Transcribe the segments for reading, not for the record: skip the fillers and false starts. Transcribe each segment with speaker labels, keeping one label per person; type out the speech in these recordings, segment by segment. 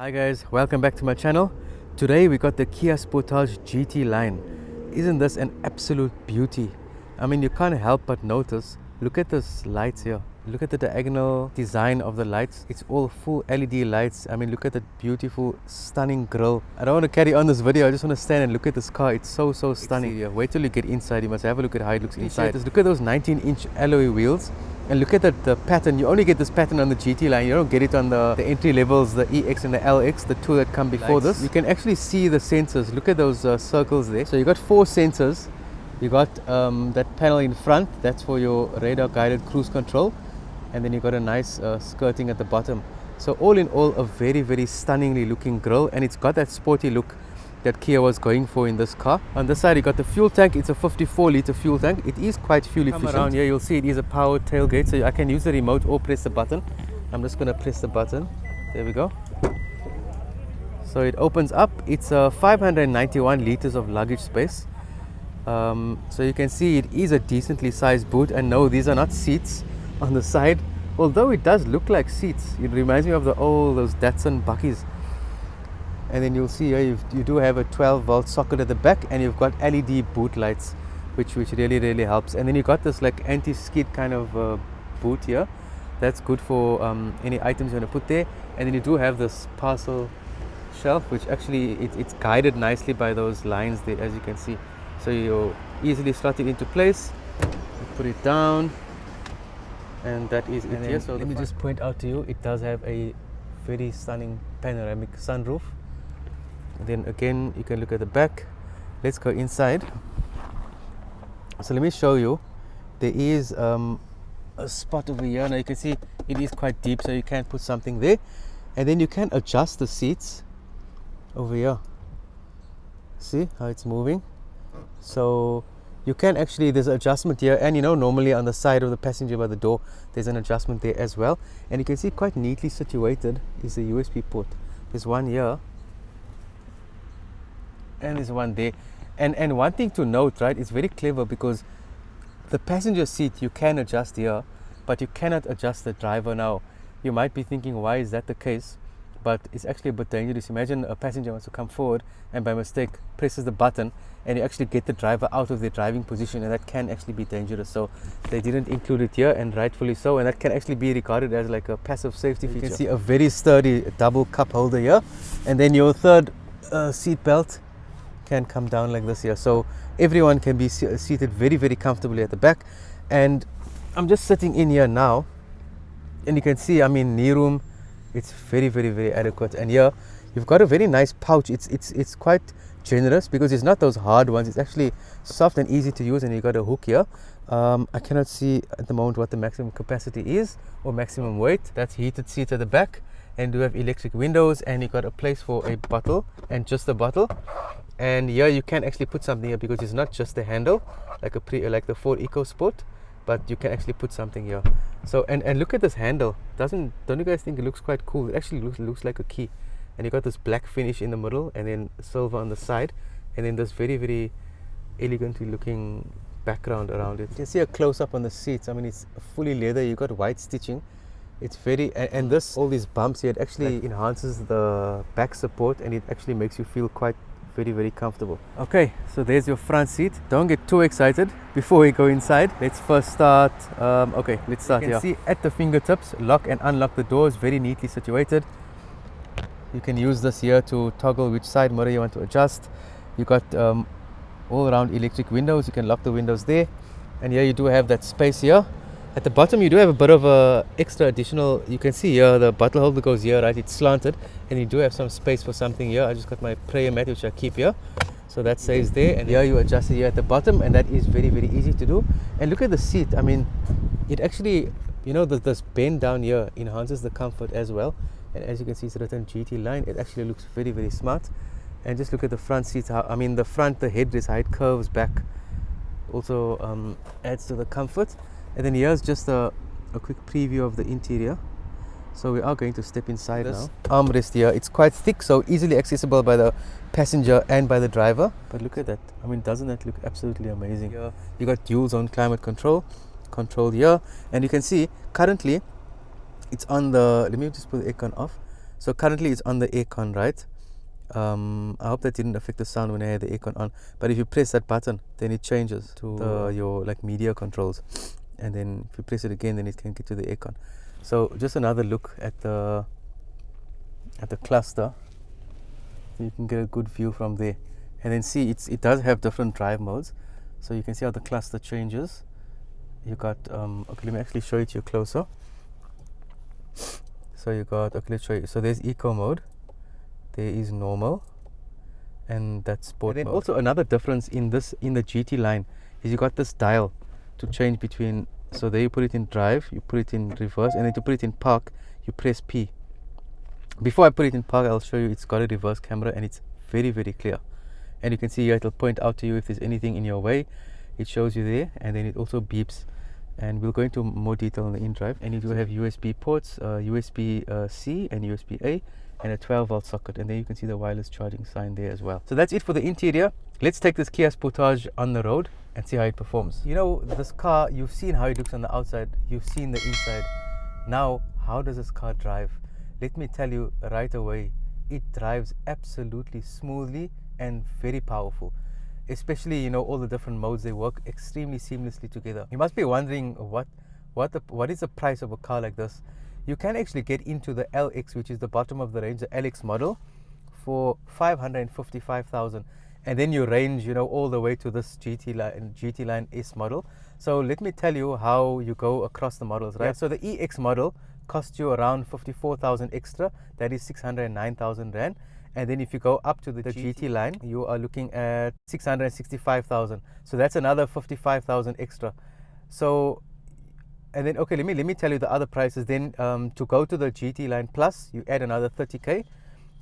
Speaker 1: Hi guys, welcome back to my channel. Today we got the Kia Sportage GT line. Isn't this an absolute beauty? I mean, you can't help but notice. Look at this lights here. Look at the diagonal design of the lights. It's all full LED lights. I mean, look at that beautiful, stunning grille. I don't want to carry on this video. I just want to stand and look at this car. It's so stunning. Yeah, wait till you get inside. You must have a look at how it looks inside. Look at those 19-inch alloy wheels. And look at the pattern. You only get this pattern on the GT line. You don't get it on the entry levels, the EX and the LX, the two that come before this. You can actually see the sensors. Look at those circles there. So you got 4 sensors. You got that panel in front. That's for your radar guided cruise control. And then you got a nice skirting at the bottom. So all in all, a very stunningly looking grille. And it's got that sporty look that Kia was going for in this car. On this side you got the fuel tank. It's a 54-litre fuel tank. It is quite fuel efficient. Around here you'll see it is a powered tailgate, so I can use the remote or press the button. I'm just going to press the button. There we go. So it opens up. It's 591 litres of luggage space. So you can see it is a decently sized boot, and no, these are not seats on the side, although it does look like seats. It reminds me of those Datsun Buckies. And then you'll see here you do have a 12-volt socket at the back, and you've got LED boot lights, which really helps. And then you got this like anti-skid kind of boot here. That's good for any items you want to put there. And then you do have this parcel shelf, which actually it's guided nicely by those lines there, as you can see. So you easily slot it into place. You put it down, and that is it here. So let me just point out to you, it does have a very stunning panoramic sunroof. And then again, you can look at the back. Let's go inside. So let me show you. There is a spot over here. Now you can see it is quite deep, so you can put something there. And then you can adjust the seats over here. See how it's moving? So you can actually, there's an adjustment here, and normally on the side of the passenger by the door, there's an adjustment there as well. And you can see quite neatly situated is the USB port. There's one here, and there's one there. And one thing to note, right, it's very clever because the passenger seat you can adjust here, but you cannot adjust the driver. Now you might be thinking, why is that the case? But it's actually a bit dangerous. Imagine a passenger wants to come forward and by mistake presses the button, and you actually get the driver out of their driving position, and that can actually be dangerous. So they didn't include it here, and rightfully so, and that can actually be regarded as like a passive safety feature. You can see a very sturdy double cup holder here, and then your third seat belt can come down like this here, so everyone can be seated very comfortably at the back. And I'm just sitting in here now, and you can see, I mean, knee room, it's very adequate. And here you've got a very nice pouch. It's quite generous because it's not those hard ones. It's actually soft and easy to use, and you got a hook here. I cannot see at the moment what the maximum capacity is or maximum weight. That's heated seats at the back, and you have electric windows, and you got a place for a bottle, and just a bottle. And here you can actually put something here because it's not just the handle like the Ford EcoSport, but you can actually put something here. So and look at this handle. Don't you guys think it looks quite cool? It actually looks like a key. And you got this black finish in the middle, and then silver on the side, and then this very elegantly looking background around it. You can see a close-up on the seats. I mean, it's fully leather. You got white stitching. It's very, and this, all these bumps here, it actually enhances the back support, and it actually makes you feel quite very comfortable. Okay, so there's your front seat. Don't get too excited before we go inside. Let's first start. Okay, let's start here. You can see at the fingertips, lock and unlock the doors, very neatly situated. You can use this here to toggle which side mirror you want to adjust. You got all around electric windows. You can lock the windows there, and here you do have that space here. At the bottom you do have a bit of a extra additional, you can see here the bottle holder goes here, right? It's slanted, and you do have some space for something here. I just got my prayer mat, which I keep here, so that stays there. And here you adjust it here at the bottom, and that is very easy to do. And look at the seat. I mean, it actually, this bend down here enhances the comfort as well. And as you can see, it's written GT line. It actually looks very smart. And just look at the front seats. The headrest, how it curves back, also adds to the comfort. And then here's just a quick preview of the interior. So we are going to step inside now. Armrest here, it's quite thick, so easily accessible by the passenger and by the driver. But look at that. I mean, doesn't that look absolutely amazing? Here you got dual zone climate control here, and you can see currently it's on the, let me just put the aircon off. So currently it's on the aircon, right? I hope that didn't affect the sound when I had the aircon on. But if you press that button, then it changes to your like media controls, and then if you press it again, then it can get to the aircon. So just another look at the cluster, so you can get a good view from there, and then see it does have different drive modes. So you can see how the cluster changes. You got okay, let me actually show it to you closer. So you got, okay, let's show you. So there's eco mode, there is normal, and that's sport mode. Also another difference in the GT line is you got this dial to change between. So there you put it in drive, you put it in reverse, and then to put it in park you press P. Before I put it in park, I'll show you it's got a reverse camera, and it's very, very clear. And you can see here it'll point out to you if there's anything in your way. It shows you there, and then it also beeps. And we'll go into more detail on the in-drive. And you do have USB ports, USB-C and USB-A, and a 12-volt socket. And then you can see the wireless charging sign there as well. So that's it for the interior. Let's take this Kia Sportage on the road and see how it performs. You know, this car, you've seen how it looks on the outside, you've seen the inside. Now, how does this car drive? Let me tell you right away, it drives absolutely smoothly and very powerful. Especially, you know, all the different modes, they work extremely seamlessly together. You must be wondering what is the price of a car like this. You can actually get into the LX, which is the bottom of the range, the LX model, for 555,000, and then you range, you know, all the way to this GT line S model. So let me tell you how you go across the models, right? Yeah. So the EX model costs you around 54,000 extra, that is 609,000 rand. And then if you go up to the GT line, you are looking at 665,000. So that's another 55,000 extra. So, and then, okay, let me tell you the other prices. Then to go to the GT line plus, you add another 30K.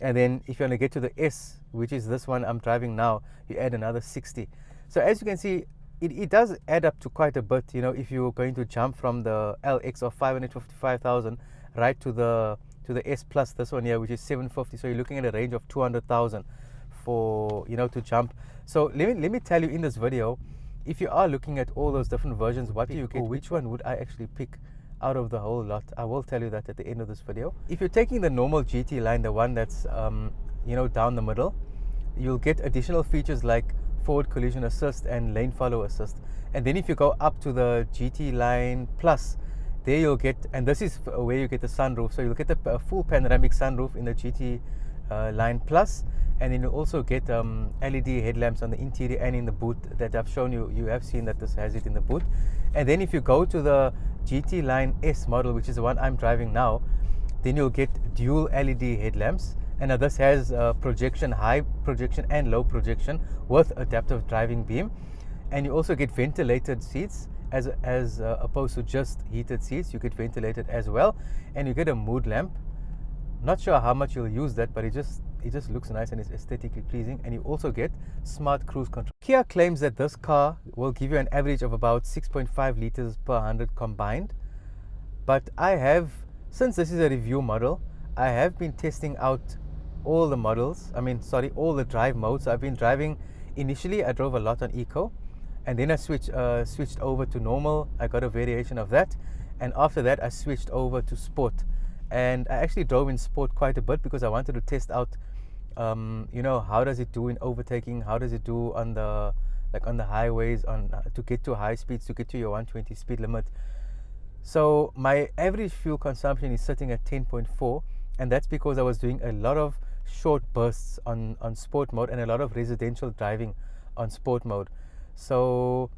Speaker 1: And then if you want to get to the S, which is this one I'm driving now, you add another 60. So as you can see, it does add up to quite a bit, you know, if you're going to jump from the LX of 555,000 right to the S plus, this one here, which is 750. So you're looking at a range of 200,000 for, you know, to jump. So let me tell you in this video, if you are looking at all those different versions, what do you get? Which one would I actually pick out of the whole lot? I will tell you that at the end of this video. If you're taking the normal GT line, the one that's you know, down the middle, you'll get additional features like forward collision assist and lane follow assist. And then if you go up to the GT line plus, there you'll get, and this is where you get the sunroof, so you'll get the full panoramic sunroof in the GT line plus, and then you also get LED headlamps on the interior and in the boot that I've shown you. You have seen that this has it in the boot. And then if you go to the GT line S model, which is the one I'm driving now, then you'll get dual LED headlamps. And now this has projection, high projection and low projection with adaptive driving beam. And you also get ventilated seats as opposed to just heated seats. You get ventilated as well, and you get a mood lamp. Not sure how much you'll use that, but it just looks nice and is aesthetically pleasing. And you also get smart cruise control. Kia claims that this car will give you an average of about 6.5 liters per 100 combined, but I have, since this is a review model, I have been testing out all the models, all the drive modes. I've been driving, initially I drove a lot on eco, and then I switched over to normal. I got a variation of that, and after that I switched over to sport. And I actually drove in sport quite a bit because I wanted to test out you know, how does it do in overtaking, how does it do on the highways, to get to high speeds, to get to your 120 speed limit. So my average fuel consumption is sitting at 10.4, and that's because I was doing a lot of short bursts on sport mode and a lot of residential driving on sport mode. So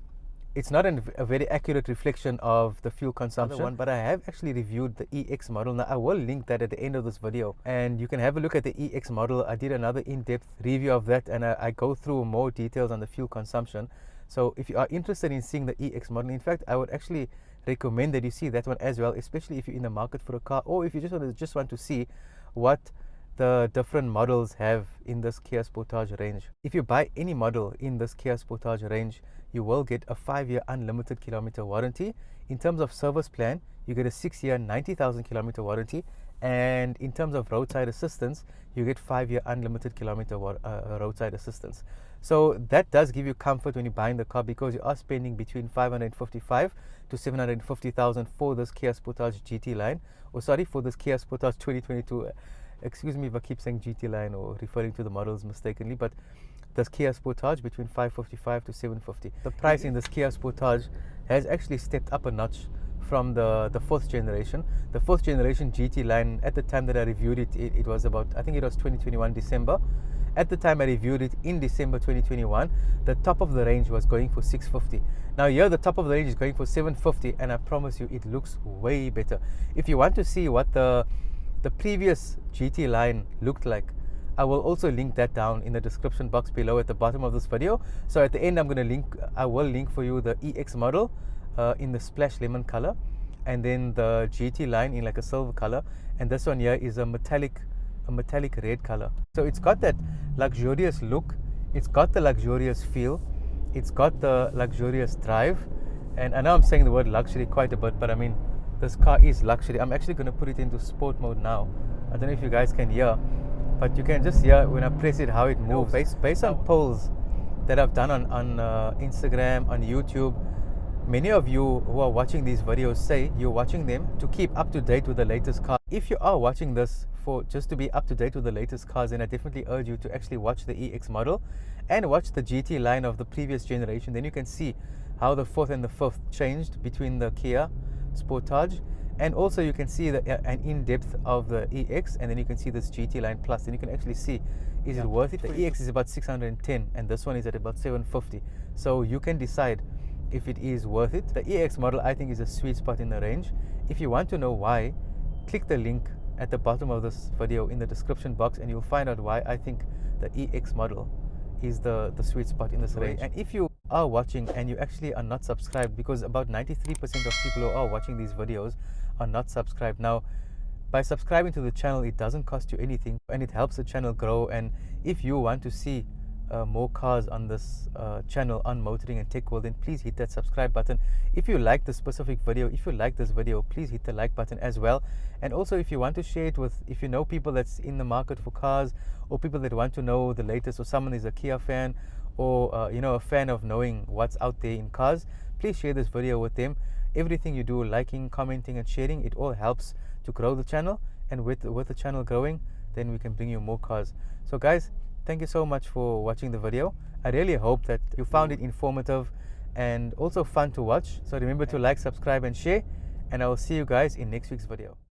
Speaker 1: it's not a very accurate reflection of the fuel consumption, but I have actually reviewed the EX model. Now I will link that at the end of this video, and you can have a look at the EX model. I did another in-depth review of that, and I go through more details on the fuel consumption. So if you are interested in seeing the EX model, in fact I would actually recommend that you see that one as well, especially if you're in the market for a car, or if you just want to see what the different models have in this Kia Sportage range. If you buy any model in this Kia Sportage range, you will get a 5-year unlimited kilometer warranty. In terms of service plan, you get a 6-year 90,000 kilometer warranty, and in terms of roadside assistance, you get 5-year unlimited kilometer roadside assistance. So that does give you comfort when you're buying the car, because you are spending between 555 to 750,000 for this Kia Sportage GT line, or sorry, for this Kia Sportage 2022. excuse me if I keep saying GT line or referring to the models mistakenly, but this Kia Sportage between 555 to 750. The price in this Kia Sportage has actually stepped up a notch from the fourth generation. The fourth generation GT line, at the time that I reviewed it, it was about, I think it was 2021 December. At the time I reviewed it in December 2021, the top of the range was going for 650. Now here the top of the range is going for 750, and I promise you it looks way better. If you want to see what the previous GT line looked like, I will also link that down in the description box below at the bottom of this video. So at the end I will link for you the EX model in the splash lemon color, and then the GT line in like a silver color, and this one here is a metallic red color. So it's got that luxurious look, it's got the luxurious feel, it's got the luxurious drive. And I know I'm saying the word luxury quite a bit, but I mean, this car is luxury. I'm actually going to put it into sport mode now. I don't know if you guys can hear, but you can just hear when I press it how it moves. Based on polls that I've done on Instagram, on YouTube, many of you who are watching these videos say you're watching them to keep up to date with the latest car. If you are watching this for just to be up to date with the latest cars, then I definitely urge you to actually watch the EX model and watch the GT line of the previous generation. Then you can see how the fourth and the fifth changed between the Kia Sportage, and also you can see an in-depth of the EX, and then you can see this GT line plus, and you can actually see, is it worth it? The EX is about 610 and this one is at about 750, so you can decide if it is worth it. The EX model I think is a sweet spot in the range. If you want to know why, click the link at the bottom of this video in the description box, and you'll find out why I think the EX model is the sweet spot in this range. And if you are watching and you actually are not subscribed, because about 93% of people who are watching these videos are not subscribed. Now, by subscribing to the channel, it doesn't cost you anything and it helps the channel grow. And if you want to see more cars on this channel on Motoring and Tech World, then please hit that subscribe button. If you like this specific video, if you like this video, please hit the like button as well. And also, if you want to share it with, if you know people that's in the market for cars, or people that want to know the latest, or someone is a Kia fan, or you know, a fan of knowing what's out there in cars, please share this video with them. Everything you do, liking, commenting and sharing, it all helps to grow the channel, and with the channel growing, then we can bring you more cars. So guys, thank you so much for watching the video. I really hope that you found it informative and also fun to watch. So remember to like, subscribe and share, and I will see you guys in next week's video.